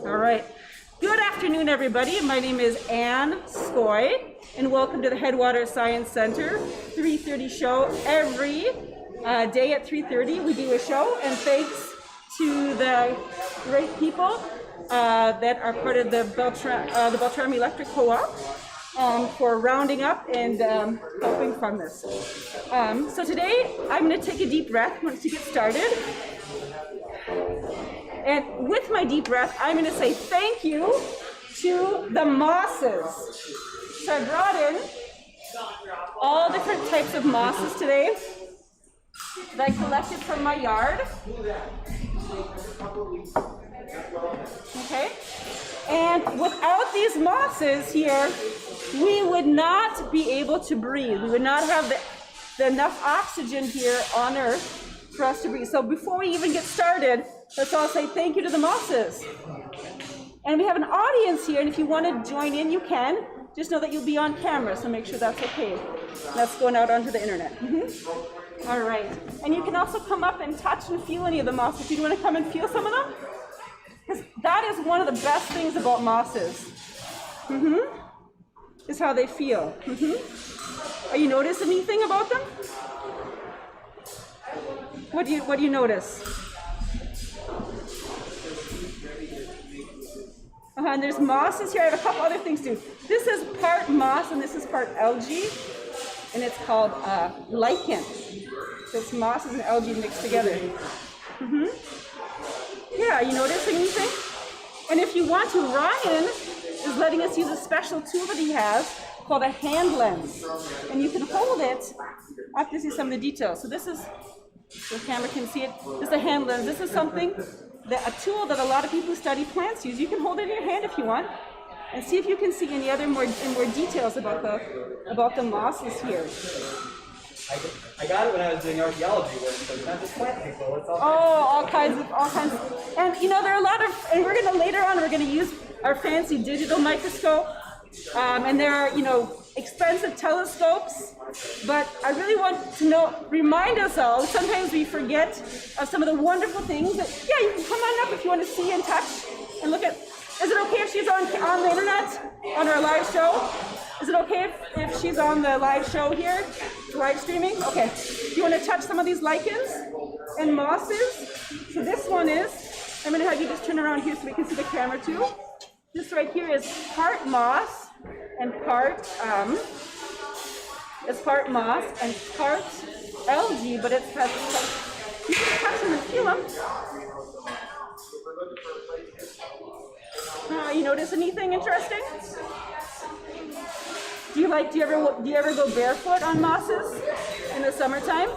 All right. Good afternoon, everybody. My name is Ann Skoy, and welcome to the Headwater Science Center 3:30 show. Every day at 3:30, we do a show, and thanks to the great people that are part of the Beltram Electric Co-op for rounding up and helping fund this. So today, I'm going to take a deep breath once you get started. And with my deep breath, I'm going to say thank you to the mosses. So I brought in all different types of mosses today that I collected from my yard. Okay? And without these mosses here, we would not be able to breathe. We would not have enough oxygen here on Earth for us to breathe. So before we even get started, let's all say thank you to the mosses. And we have an audience here, and if you want to join in, you can. Just know that you'll be on camera, so make sure that's okay. That's going out onto the internet. All right. And you can also come up and touch and feel any of the mosses. You want to come and feel some of them? Because that is one of the best things about mosses. Is how they feel. Are you noticing anything about them? What do you notice? And there's mosses here. I have a couple other things too. This is part moss and this is part algae, and it's called lichen. So it's mosses and algae mixed together. Yeah, are you noticing anything? And if you want to, Ryan is letting us use a special tool that he has called a hand lens, and you can hold it up to see some of the details. So this is, the camera can see it. This is a hand lens. This is something a tool that a lot of people who study plants use. You can hold it in your hand if you want, and see if you can see any other more details about the mosses here. I got it when I was doing archaeology work, so it's not just plant people. It's all kinds. And you know, there are a lot of, and later on we're gonna use our fancy digital microscope, and there are, you know, expensive telescopes, but I really want to remind us all, sometimes we forget of some of the wonderful things that, yeah, you can come on up if you want to see and touch and look at. Is it okay if she's on the internet, on our live show? Is it okay if she's on the live show here, live streaming? Okay. Do you want to touch some of these lichens and mosses? So this one is, I'm going to have you just turn around here so we can see the camera too. This right here is part moss and part algae, but it has, you can touch them and feel them. You notice anything interesting? Do you ever go barefoot on mosses in the summertime?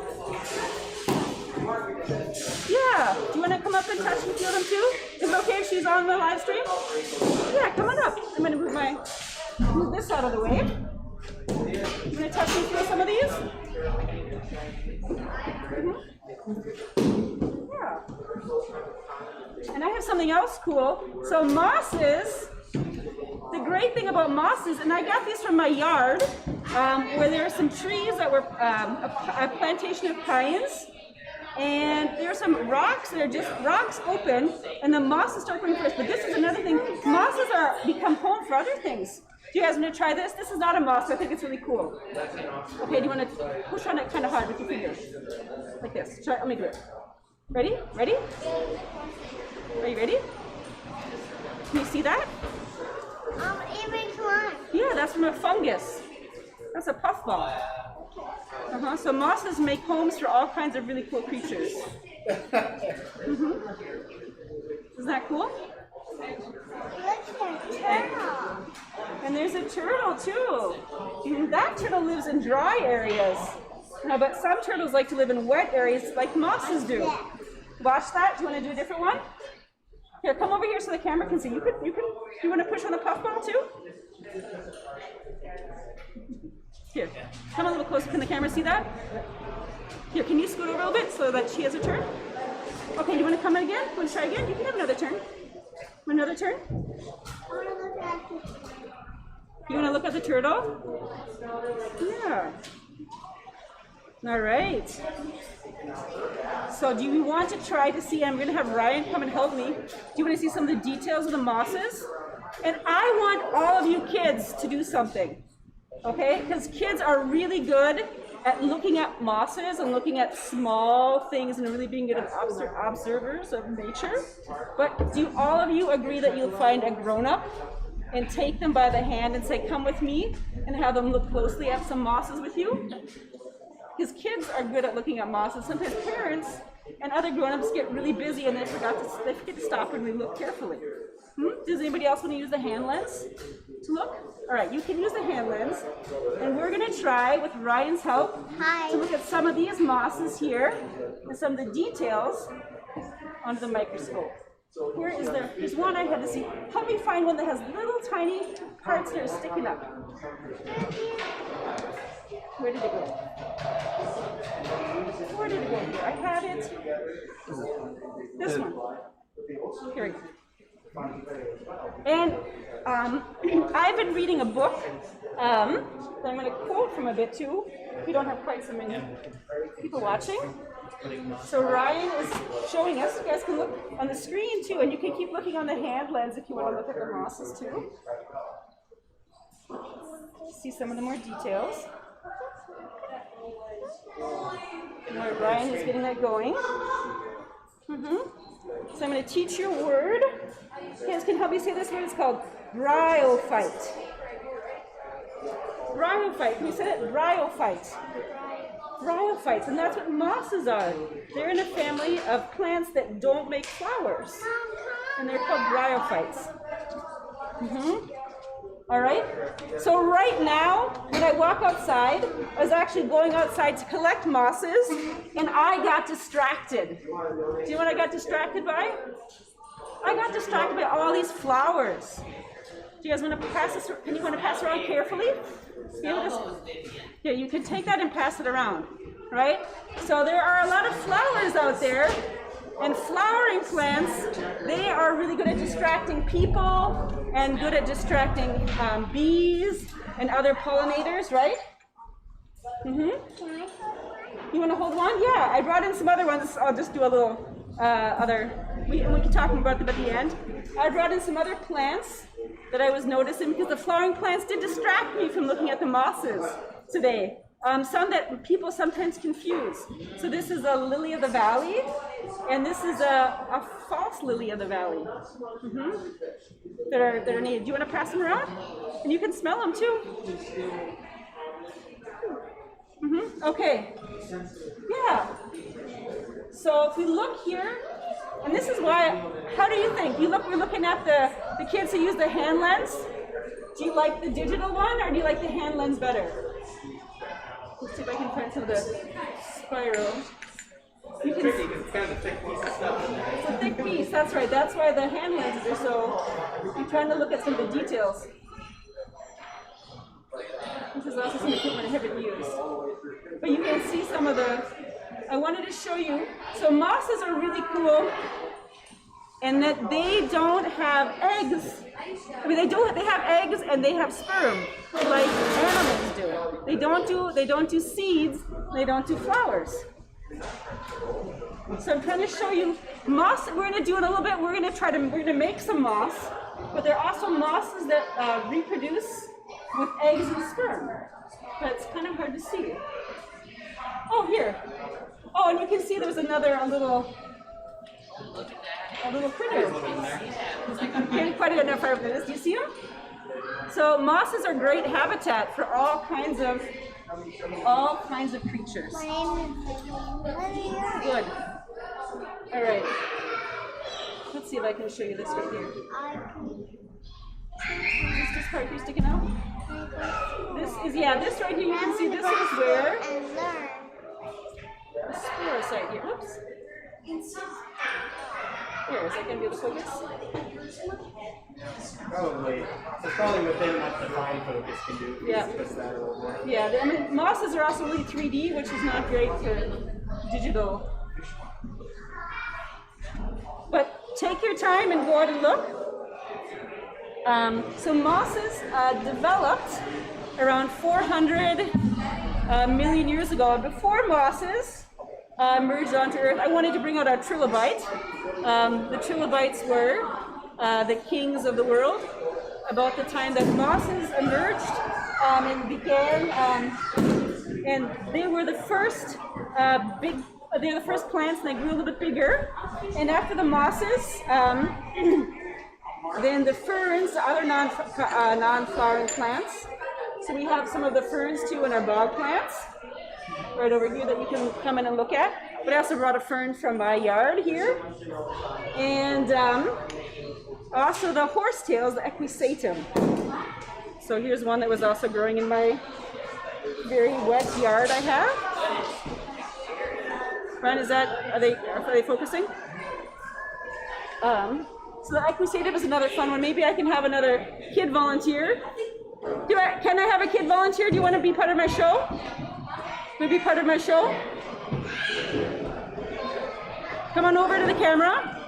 Yeah. Do you want to come up and touch and feel them too? Is it okay if she's on the live stream? Yeah, come on up. I'm going to move this out of the way. You want to touch and feel some of these? Yeah. And I have something else cool. So mosses, the great thing about mosses, and I got these from my yard, where there are some trees that were a plantation of pines, and there are some rocks that are just rocks open, and the mosses start growing first. But this is another thing. Mosses become home for other things. Do you guys want to try this? This is not a moss, so I think it's really cool. Okay, do you want to push on it kind of hard with your fingers? Like this. Try, let me do it. Ready? Ready? Are you ready? Can you see that? Yeah, that's from a fungus. That's a puffball. So mosses make homes for all kinds of really cool creatures. Isn't that cool? And there's a turtle too. That turtle lives in dry areas. But some turtles like to live in wet areas like mosses do. Watch that. Do you want to do a different one? Here, come over here so the camera can see. You want to push on the puffball too? Here, come a little closer. Can the camera see that? Here, can you scoot over a little bit so that she has a turn? Okay, you want to come in again? Want to try again? You can have another turn. Another turn? You want to look at the turtle? Yeah. All right. So do you want to try to see, I'm going to have Ryan come and help me. Do you want to see some of the details of the mosses? And I want all of you kids to do something, okay? Because kids are really good at looking at mosses and looking at small things and really being good at observers of nature. But do all of you agree that you'll find a grown-up and take them by the hand and say, come with me, and have them look closely at some mosses with you? Because kids are good at looking at mosses. Sometimes parents and other grown-ups get really busy and they forget to stop and really look carefully. Does anybody else want to use the hand lens to look? All right, you can use the hand lens. And we're going to try, with Ryan's help, to look at some of these mosses here and some of the details under the microscope. Here's one I had to see. Help me find one that has little tiny parts that are sticking up. Where did it go? Where did it go here? I had it. This one. Here we go. And I've been reading a book that I'm going to quote from a bit too. We don't have quite so many people watching. So Ryan is showing us. You guys can look on the screen too, and you can keep looking on the hand lens if you want to look at the mosses too. See some of the more details. Where Ryan is getting that going. So I'm going to teach you a word. You guys can help me say this word. It's called bryophyte. Bryophyte. Can you say that? Bryophyte. Bryophytes, and that's what mosses are. They're in a family of plants that don't make flowers, and they're called bryophytes. All right? So right now, when I walk outside, I was actually going outside to collect mosses, and I got distracted. Do you know what I got distracted by? I got distracted by all these flowers. Do you guys want to pass this? Can you want to pass around carefully? Yeah, you can take that and pass it around, right? So there are a lot of flowers out there, and flowering plants, they are really good at distracting people and good at distracting bees and other pollinators, right? You want to hold one? Yeah, I brought in some other ones. I'll just do a little we can talk about them at the end. I brought in some other plants that I was noticing because the flowering plants did distract me from looking at the mosses today. Some that people sometimes confuse. So this is a lily of the valley, and this is a false lily of the valley. That are needed. Do you want to pass them around? And you can smell them too. Okay. Yeah. So if we look here, and this is why, how do you think? We're looking at the kids who use the hand lens. Do you like the digital one, or do you like the hand lens better? Let's see if I can find some of the spiral. You can, It's kind of a thick piece of stuff in there. it's a thick piece, that's right. That's why the hand lenses are so, I'm trying to look at some of the details. This is also some equipment I haven't used. But you can see some of the, I wanted to show you. So mosses are really cool in that they don't have eggs. I mean, they have eggs and they have sperm, like animals do. They don't do seeds, they don't do flowers. So I'm trying to show you moss. We're going to do it a little bit. We're going to make some moss, but there are also mosses that reproduce with eggs and sperm. But it's kind of hard to see. Oh, here. Oh, and you can see there's a little critter. I can't quite get enough far for this. Do you see them? So mosses are great habitat for all kinds of creatures. Good. All right. Let's see if I can show you this right here. Is this part here sticking out? This right here, you can see this is where the spores right here. Whoops. Here, is that going to be able to focus? Probably. It's probably within what the fine focus can do. Yeah. Yeah, I mean, mosses are also really 3D, which is not great for digital. But take your time and go out and look. So mosses developed around 400 a million years ago, before mosses merged onto Earth. I wanted to bring out a trilobite. The trilobites were the kings of the world about the time that mosses emerged and began, and they were the first they're the first plants, and they grew a little bit bigger. And after the mosses, then the ferns, the other non-flowering plants. So we have some of the ferns too in our bog plants, right over here that you can come in and look at. But I also brought a fern from my yard here. And also the horsetails, the equisatum. So here's one that was also growing in my very wet yard I have. Fern, are they focusing? So the equisatum is another fun one. Maybe I can have another kid volunteer. Can I have a kid volunteer? Do you want to be part of my show? Will you be part of my show? Come on over to the camera.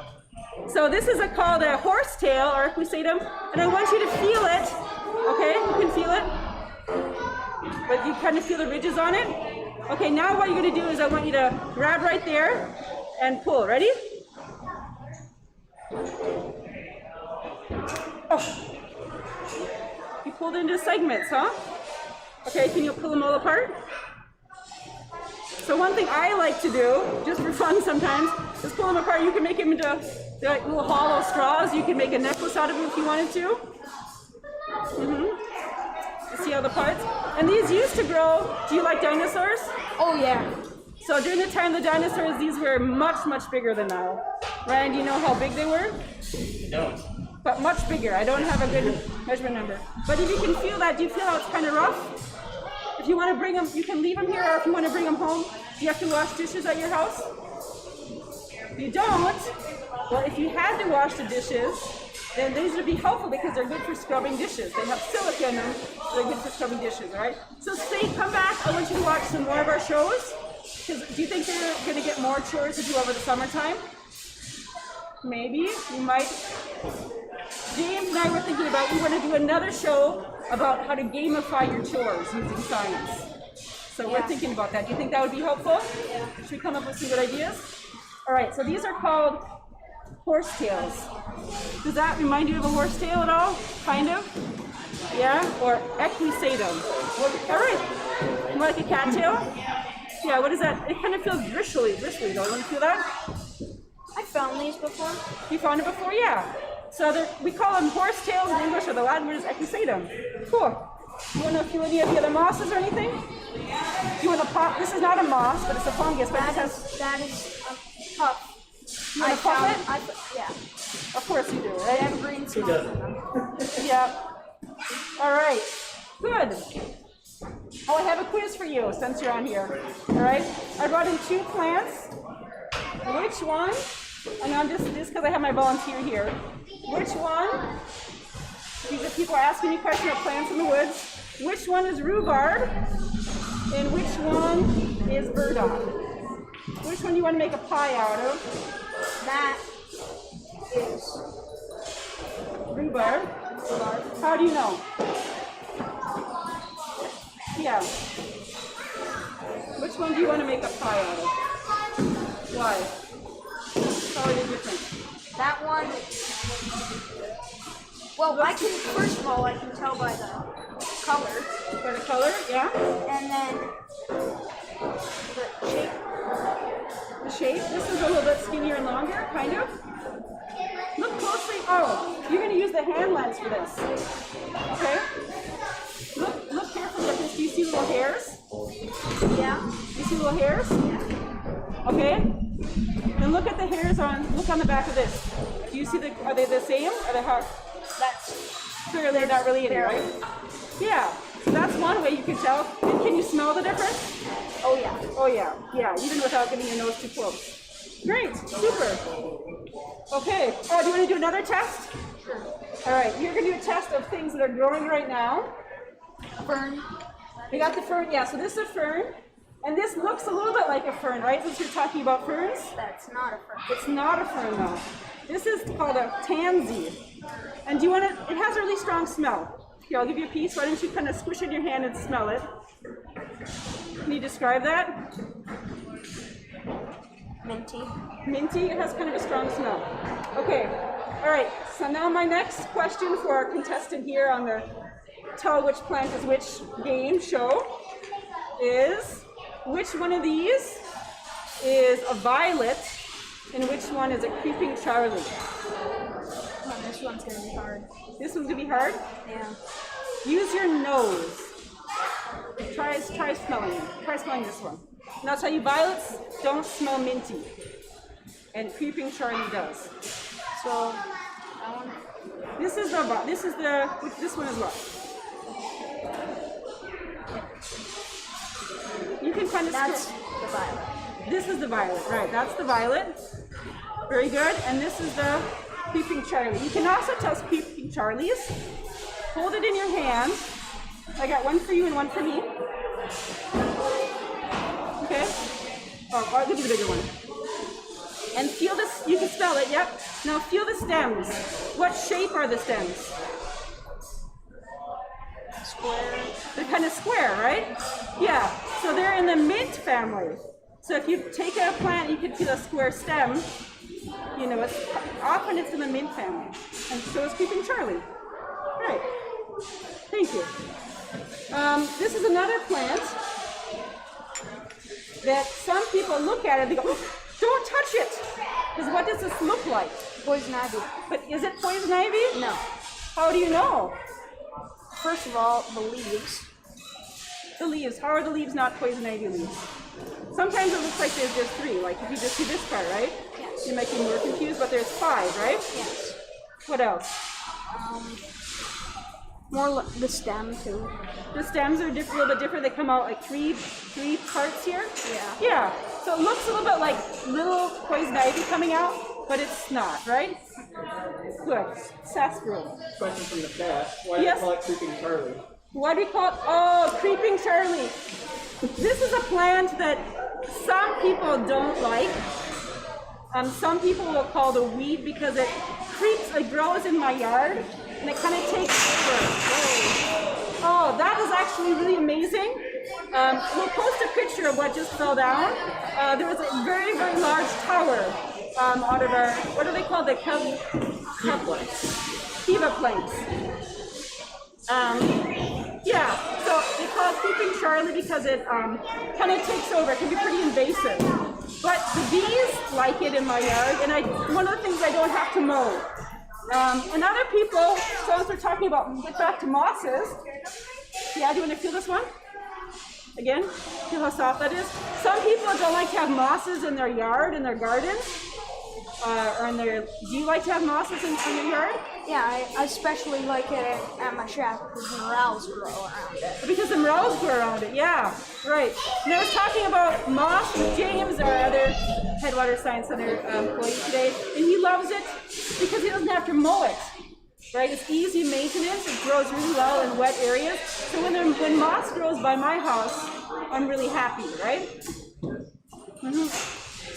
So this is called a horsetail or equisatum, and I want you to feel it. Okay, you can feel it. But you kind of feel the ridges on it. Okay, now what you're going to do is I want you to grab right there and pull. Ready? Oh. You pulled into segments, huh? Okay, can you pull them all apart? So one thing I like to do, just for fun sometimes, is pull them apart. You can make them into like little hollow straws. You can make a necklace out of them if you wanted to. You see all the parts? And these used to grow. Do you like dinosaurs? Oh yeah. So during the time of the dinosaurs, these were much, much bigger than now. Ryan, do you know how big they were? No. But much bigger. I don't have a good measurement number. But if you can feel that, do you feel how it's kind of rough? If you want to bring them, you can leave them here, or if you want to bring them home, do you have to wash dishes at your house? If you don't, well, if you had to wash the dishes, then these would be helpful because they're good for scrubbing dishes. They have silica in them, so they're good for scrubbing dishes, all right? So stay, come back. I want you to watch some more of our shows. Because do you think they're going to get more chores to do over the summertime? Maybe. You might. James and I were thinking about, we want to do another show about how to gamify your chores using science. So we're thinking about that. Do you think that would be helpful? Yeah. Should we come up with some good ideas? All right, so these are called horsetails. Does that remind you of a horsetail at all? Kind of? Yeah? Or equisatum. All right. More like a cattail? Yeah, what is that? It kind of feels bristly, don't you want to feel that? I found these before. You found it before? Yeah. So we call them horsetails in English, or the Latin word is equisatum. Cool. You want to feel any of the other mosses or anything? You want to pop? This is not a moss, but it's a fungus. But That is a puff. You want to pop it? Yeah. Of course you do, They right? have green Who smoke in doesn't? them. Yeah. All right. Good. Oh, I have a quiz for you since you're on here. All right. I brought in 2 plants. Which one? And I'm just because I have my volunteer here. Which one? These are people asking me questions about plants in the woods. Which one is rhubarb? And which one is burdock? Which one do you want to make a pie out of? That is Rhubarb. How do you know? Yeah. Which one do you want to make a pie out of? Why? How are they different? that one. Well, first of all, I can tell by the color. By the color, yeah? And then the shape. The shape? This is a little bit skinnier and longer, kind of. Look closely. Oh, you're going to use the hand lens for this. Okay? Look carefully at this. Do you see little hairs? Yeah. You see little hairs? Yeah. Okay? And look at the hairs look on the back of this. Do you see are they the same? Are they hard? That's Clearly not really any, right? Yeah. So that's one way you can tell. And can you smell the difference? oh yeah. Oh yeah, yeah, even without getting your nose too close. Great, super. Okay, do you want to do another test? Sure. All right, you're going to do a test of things that are growing right now. Fern. We got the fern, yeah, so this is a fern. And this looks a little bit like a fern, right? Since you're talking about ferns? That's not a fern. It's not a fern though. This is called a tansy. And do you want to, it has a really strong smell. Here, I'll give you a piece. Why don't you kind of squish it in your hand and smell it? Can you describe that? Minty. Minty, it has kind of a strong smell. Okay, all right, so now my next question for our contestant here on the Tell Which Plant Is Which game show is, which one of these is a violet and which one is a creeping Charlie? Oh, this one's gonna be hard. This one's gonna be hard? Yeah. Use your nose. Try smelling it. Try smelling this one. And I'll tell you, violets don't smell minty. And creeping Charlie does. So that one. This one as well. You can kind of That's the violet. This is the violet, right? That's the violet. Very good. And this is the creeping Charlie. You can also tell creeping Charlies. Hold it in your hand. I got one for you and one for me. Okay. Oh, I'll give you the bigger one. And feel this. You can smell it. Yep. Now feel the stems. What shape are the stems? Square. They're kind of square, right? Yeah. So they're in the mint family. So if you take a plant, you can feel a square stem. You know, often it's in the mint family. And so is creeping Charlie. Right. Thank you. This is another plant that some people look at it and they go, oh, don't touch it. Because what does this look like? Poison ivy. But is it poison ivy? No. How do you know? First of all, the leaves. The leaves. How are the leaves not poison ivy leaves? Sometimes it looks like there's just 3. Like if you just see this part, right? Yes. You might be more confused, but there's 5, right? Yes. What else? The stem too. The stems are a little bit different. They come out like three parts here. Yeah. Yeah. So it looks a little bit like little poison ivy coming out, but it's not, right? Good. Sarsaparilla. Question from the chat. Why do Yes. you call it creeping Charlie? Why do we call it? Oh, creeping Charlie. This is a plant that some people don't like. Some people will call it a weed because it creeps. It grows in my yard and it kind of takes over. Oh, that is actually really amazing. We'll post a picture of what just fell down. There was a very, very large tower out of our, what are they called? The kiva planks. Yeah, so they call it creeping Charlie because it kind of takes over. It can be pretty invasive. But the bees like it in my yard, and one of the things I don't have to mow. And other people, so as we're talking about, get back to mosses. Yeah, do you want to feel this one? Again, feel how soft that is. Some people don't like to have mosses in their yard, in their garden. Or in their, do you like to have mosses in your yard? Yeah, I especially like it at my shack because the morels grow around it. Because the morels grow around it, yeah, right. And I was talking about moss with James, our other Headwater Science Center employee today, and he loves it because he doesn't have to mow it, right? It's easy maintenance, it grows really well in wet areas. So when moss grows by my house, I'm really happy, right? Mm-hmm.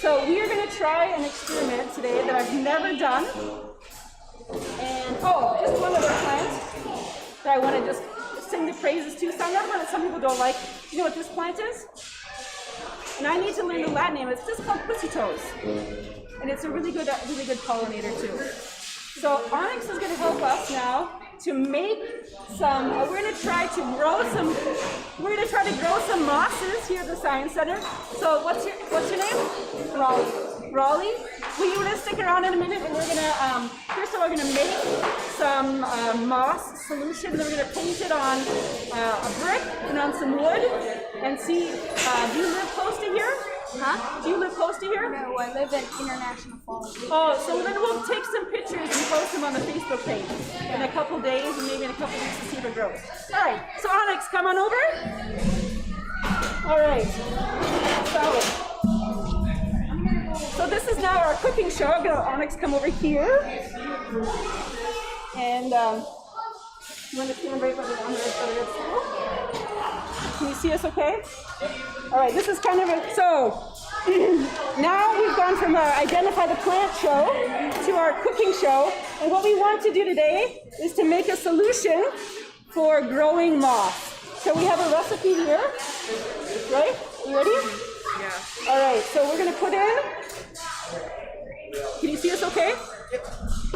So we are going to try an experiment today that I've never done. And, just one other plant that I want to just sing the praises to. So another one that some people don't like. You know what this plant is? And I need to learn the Latin name. It's just called pussy toes. And it's a really good pollinator too. So Onyx is going to help us now to make some, we're going to try to grow some mosses here at the Science Center. So what's your name? Raleigh. Well, you want to stick around in a minute, and we're going to, first of all, we're going to make some moss solution, and then we're going to paint it on a brick and on some wood, and see, do you live close to here? Huh? Do you live close to here? No, I live in International Falls. Oh, so then we'll take some pictures and post them on the Facebook page in a couple days and maybe in a couple weeks to see if it grows. All right, so Onyx, come on over. All right, so this is now our cooking show. I'm gonna Onyx come over here. And you want to stand right on the stool? Can you see us okay? All right, this is kind of so now we've gone from our Identify the Plant show to our cooking show. And what we want to do today is to make a solution for growing moss. So we have a recipe here, right? You ready? Yeah. All right, so we're gonna put in, can you see us okay?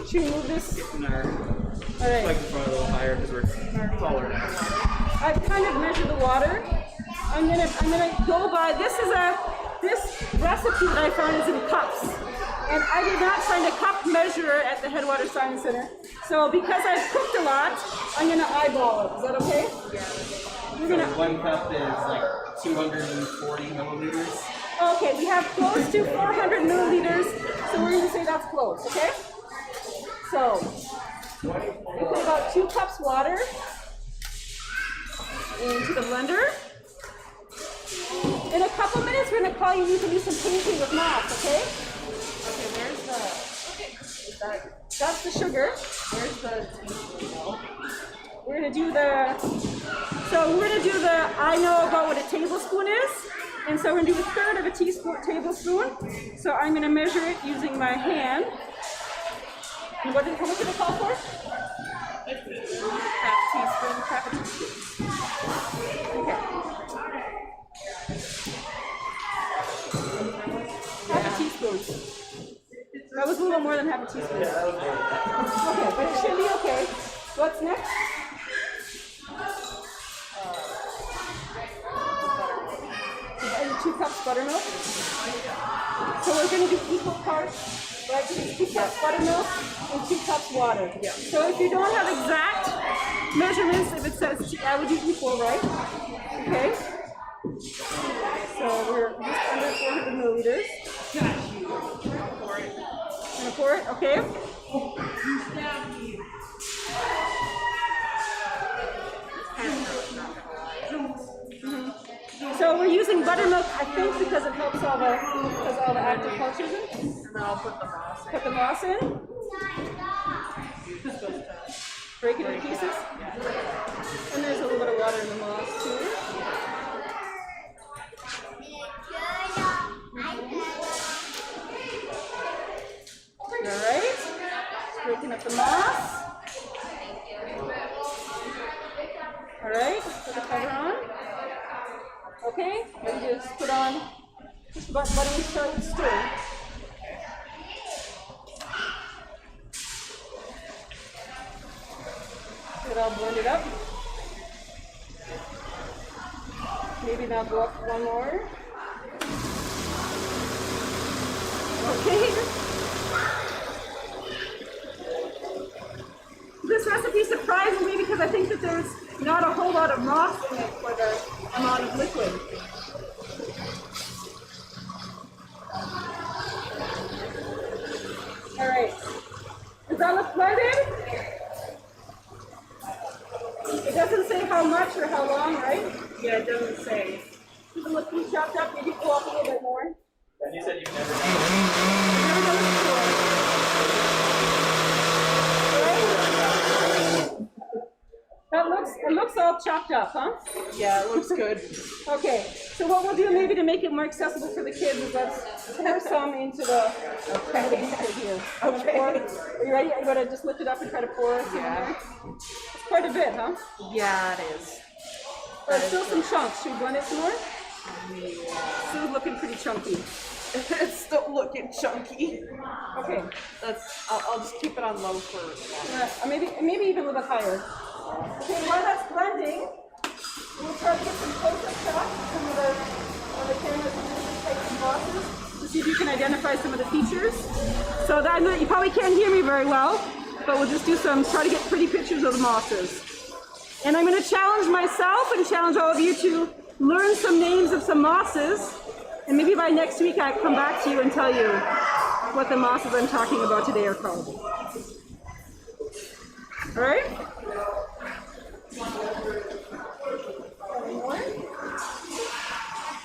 Should we move this? In our All right. microphone a little higher because we're taller now. I've kind of measured the water. I'm gonna go by, this recipe that I found is in cups. And I did not find a cup measurer at the Headwater Science Center. So because I've cooked a lot, I'm gonna eyeball it. Is that okay? Yeah. We're gonna, 1 cup is like 240 milliliters. okay, we have close to 400 milliliters, so we're gonna say that's close, okay? So, we put about 2 cups water into the blender. In a couple minutes, we're gonna call you, you can do some painting with moss, okay? Okay, where's the, That's the sugar. where's the teaspoon? We're gonna do the, I know about what a tablespoon is. And so we're gonna do 1/3 of a tablespoon. So I'm gonna measure it using my hand. And how much did it call for? Half teaspoon. Okay. Half a teaspoon. That was a little more than half a teaspoon. Okay, but it should be okay. What's next? And 2 cups buttermilk. So we're going to do equal parts, right? So it's 2 cups buttermilk and 2 cups water. Yeah. So if you don't have exact measurements, if it says, I would do equal, right? Okay. So we're just under 400 milliliters. Gonna pour it, okay? So we're using buttermilk, I think, because it helps all the active cultures in. And then I'll put the moss in. Put the moss in. Break it into pieces. And there's a little bit of water in the moss too. Alright. Breaking up the moss. Alright, put the cover on. Okay, then just put on just about butter and start with stir. Get it all blended up. Maybe now go up one more. Okay. This recipe surprises me because I think that there's not a whole lot of moss in it for the amount of liquid. All right. Does that look blended? It doesn't say how much or how long, right? Yeah, it doesn't say. Does it look pretty chopped up? Maybe go up a little bit more. And you said you've never done it. Never done this before. It looks all chopped up, huh? Yeah, it looks good. Okay, so what we'll do maybe to make it more accessible for the kids is let's pour some into the beaker here. Okay. Are you ready? You gotta just lift it up and try to pour some in there. It's quite a bit, huh? Yeah, it is. There's still some chunks. Should we blend it some more? Still looking pretty chunky. It's still looking chunky. Okay. I'll just keep it on low for. Maybe even a little bit higher. Okay, while that's blending, we'll try to get some close-up shots of some of the cameras and different types of bosses to see if you can identify some of the features. So that you probably can't hear me very well, but we'll just try to get pretty pictures of the mosses. And I'm going to challenge myself and challenge all of you to learn some names of some mosses. And maybe by next week I come back to you and tell you what the mosses I'm talking about today are called. All right?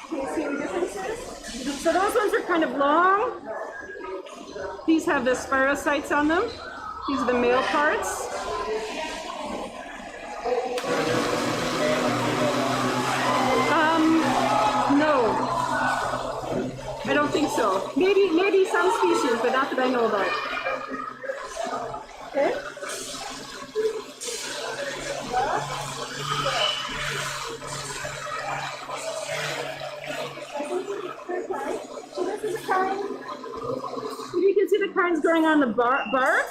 Can you see any differences? So those ones are kind of long. These have the spirocytes on them. These are the male parts. No. I don't think so. Maybe some species, but not that I know about. Okay? ferns growing on the bark.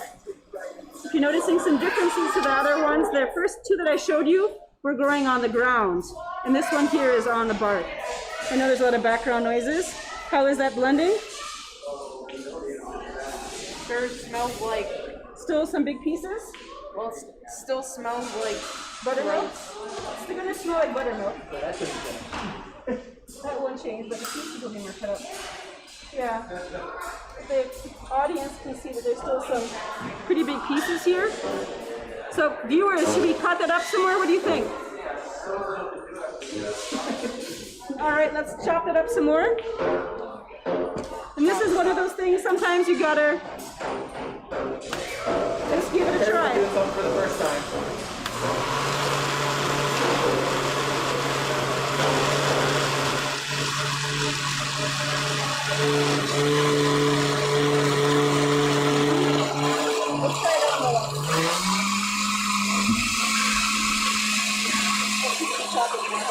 If you're noticing some differences to the other ones, the first two that I showed you were growing on the ground. And this one here is on the bark. I know there's a lot of background noises. How is that blending? Sure smells like, Still some big pieces? well, still smells like Buttermilk? gross. It's still gonna smell like buttermilk. So that shouldn't change. That won't change, but the pieces will be more cut up. Yeah. The audience can see that there's still some pretty big pieces here. So viewers, should we cut that up some more? What do you think? All right, let's chop that up some more. And this is one of those things, sometimes you gotta just give it a try. Doing something for the first time. Let's try it out more. Let's keep chopping now.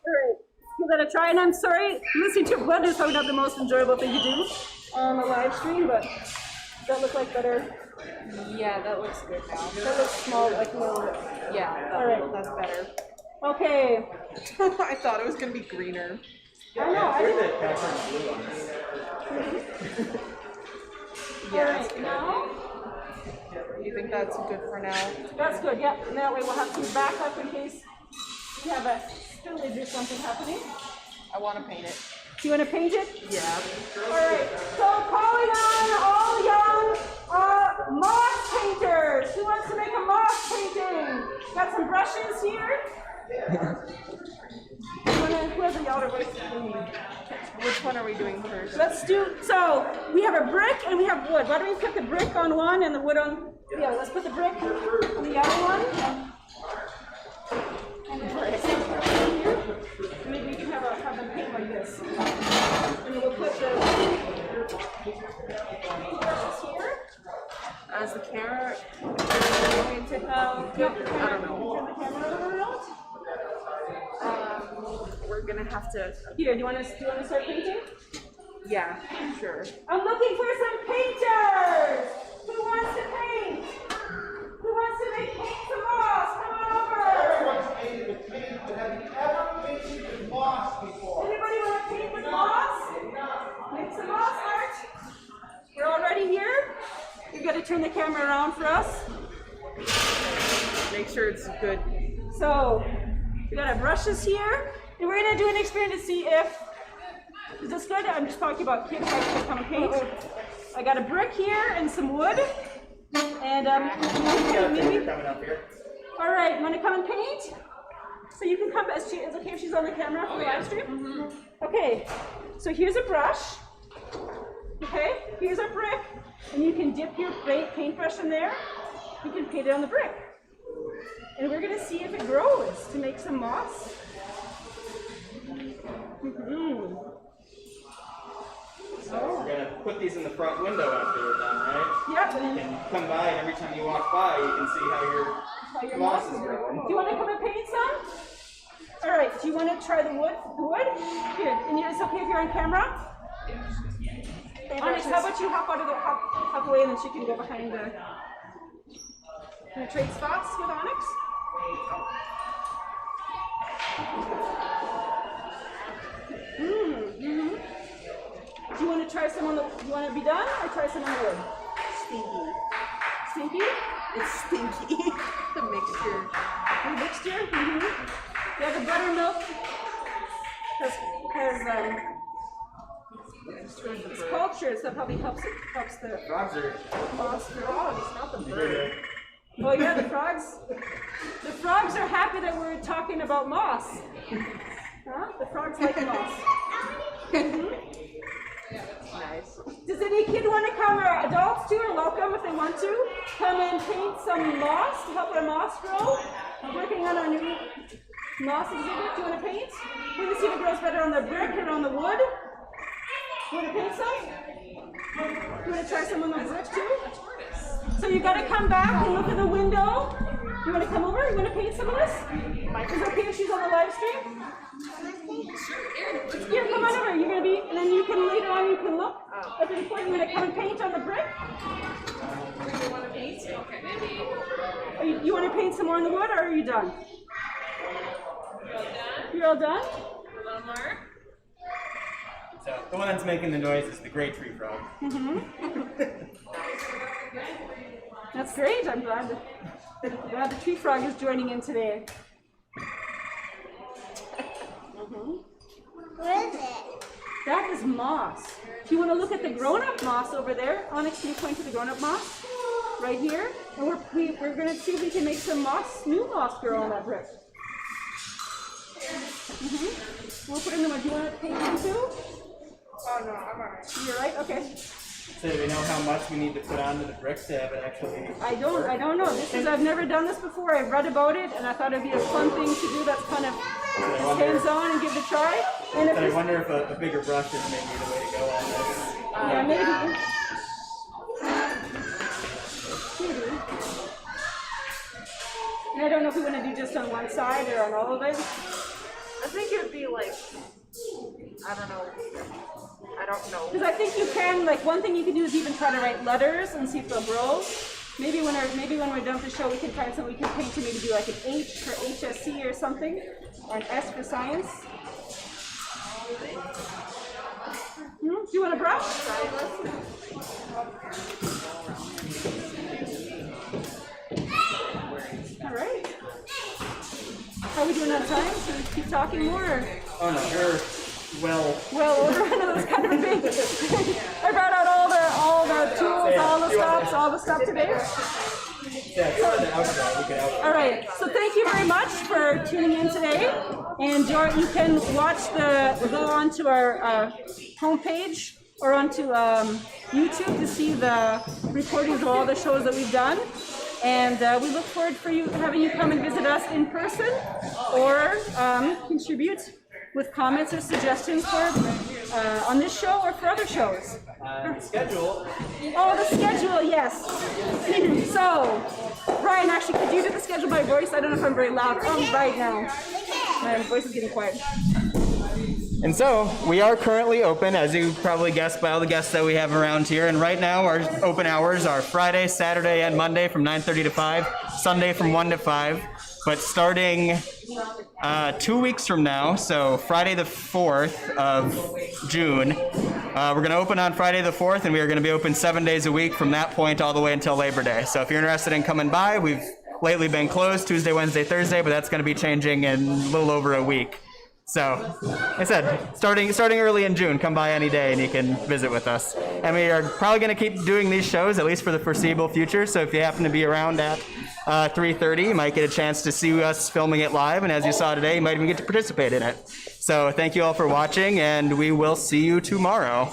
Alright, give that a try. And I'm sorry, listening to blood is probably not the most enjoyable thing to do on the live stream, but does that look like better? Yeah, that looks good now. That looks small, like a little bit. Yeah, Alright. that's better. Okay. I thought it was gonna be greener. I know, I Where's didn't. that pepper blue on this? Alright, now, You think that's good for now? that's good, yep. And that way we'll have some backup in case we have a spillage or something happening. I want to paint it. Do you want to paint it? Yeah. Alright, so calling on all young moss painters. Who wants to make a moss painting? Got some brushes here? Who has a yellow voice? Which one are we doing first? Let's do, so we have a brick and we have wood. Why don't we put the brick on one and the wood on the other? Let's put the brick on the other one. And the brick here. Maybe we can have them paint like this. And then we'll put the brushes here. As the camera, going to help. I don't know. Turn the camera over around. We're gonna have to. Here, do you want to start painting? Yeah, sure. I'm looking for some painters. Who wants to paint? Who wants to make paint some moss? Come on over. Everyone's painted with paint, but have you ever painted with moss before? Anybody want to paint with moss? Make some moss art. We're already here. You got to turn the camera around for us. Make sure it's good. So we got our brushes here, and we're gonna do an experiment to see if is this good. I'm just talking about kids how to come and paint. I got a brick here and some wood, and maybe. Coming up here. All right, you want to come and paint? So you can come. Is it okay if she's on the camera for the live stream? Mm-hmm. Okay. So here's a brush. Okay. Here's a brick, and you can dip your paintbrush in there. You can paint it on the brick. And we're going to see if it grows to make some moss. Mm-hmm. So we're going to put these in the front window after we're done, right? Yep. And And you come by, and every time you walk by, you can see how your moss is growing. do you want to come and paint some? All right. Do you want to try the wood? Here. And it's okay if you're on camera? Onyx, how about you hop away and then she can go behind the. Can you trade spots with Onyx? Mm-hmm. Do you want to try some on the? You want to be done or try some on the wood? Stinky. Stinky? It's stinky. The mixture. The mixture? Mm-hmm. Yeah, the buttermilk. Because it's cultured, so it probably helps the Frogs are moss grow. It's not the they're bird. Oh yeah, the frogs. The frogs are happy that we're talking about moss. Huh? The frogs like moss. Nice. Does any kid want to come, or adults too, are welcome if they want to, come and paint some moss to help our moss grow? I'm working on our new moss exhibit. Do you want to paint? We're going to see if it grows better on the brick or on the wood. You want to paint some? You want to try some on the brick too? So you got to come back and look at the window. You want to come over? her? You want to paint some of this? Is it okay if she's on the live stream? Here, come on over. You're gonna be, and then you can later on you can look at the point. You're gonna come and paint on the brick. You want to paint? Okay, maybe. You want to paint some more on the wood, or are you done? Well done. You're all done? A little more. So the one that's making the noise is the gray tree frog. That's great. I'm glad the tree frog is joining in today. What is it? That is moss. If you want to look at the grown-up moss over there, Onyx, can you point to the grown-up moss? Right here. And we're going to see if we can make some moss, new moss grow on that brick. We'll put in the one. Do you want to paint them too? Oh no, I'm alright. You're right? Okay. So do we know how much we need to put onto the bricks to have it actually? I don't know. I've never done this before. I've read about it, and I thought it'd be a fun thing to do. That's kind of hands-on and give it a try. And if But I wonder if a bigger brush is maybe the way to go on this. yeah, maybe. And I don't know if we want to do just on one side or on all of it. I think it would be like, I don't know. Because I think you can, like, one thing you can do is even try to write letters and see if they'll grow. Maybe when we're done with the show, we can find something we can paint to maybe do like an H for HSC or something, or an S for science. Do you want a brush? All right. How are we doing on time? Should we keep talking more? Or? Oh no, you're Well, over. I know that's kind of big. I brought out all the tools, all the stuff today. Yeah, if you wanted the outro, we could outro. All right. So thank you very much for tuning in today. And you can go onto our homepage or onto YouTube to see the recordings of all the shows that we've done. And we look forward for having you come and visit us in person or contribute with comments or suggestions for on this show or for other shows. Schedule. Oh, the schedule, yes. So, Brian, actually, could you do the schedule by voice? I don't know if I'm very loud. Right now. My voice is getting quiet. And so, we are currently open, as you probably guessed by all the guests that we have around here. And right now, our open hours are Friday, Saturday, and Monday from 9:30 to 5, Sunday from 1 to 5. But starting 2 weeks from now, so Friday the 4th of June, we're going to open on Friday the 4th, and we are going to be open 7 days a week from that point all the way until Labor Day. So if you're interested in coming by, we've lately been closed Tuesday, Wednesday, Thursday, but that's going to be changing in a little over a week. So, like I said, starting early in June, come by any day and you can visit with us. And we are probably going to keep doing these shows, at least for the foreseeable future. So if you happen to be around at 3:30, you might get a chance to see us filming it live. And as you saw today, you might even get to participate in it. So thank you all for watching, and we will see you tomorrow.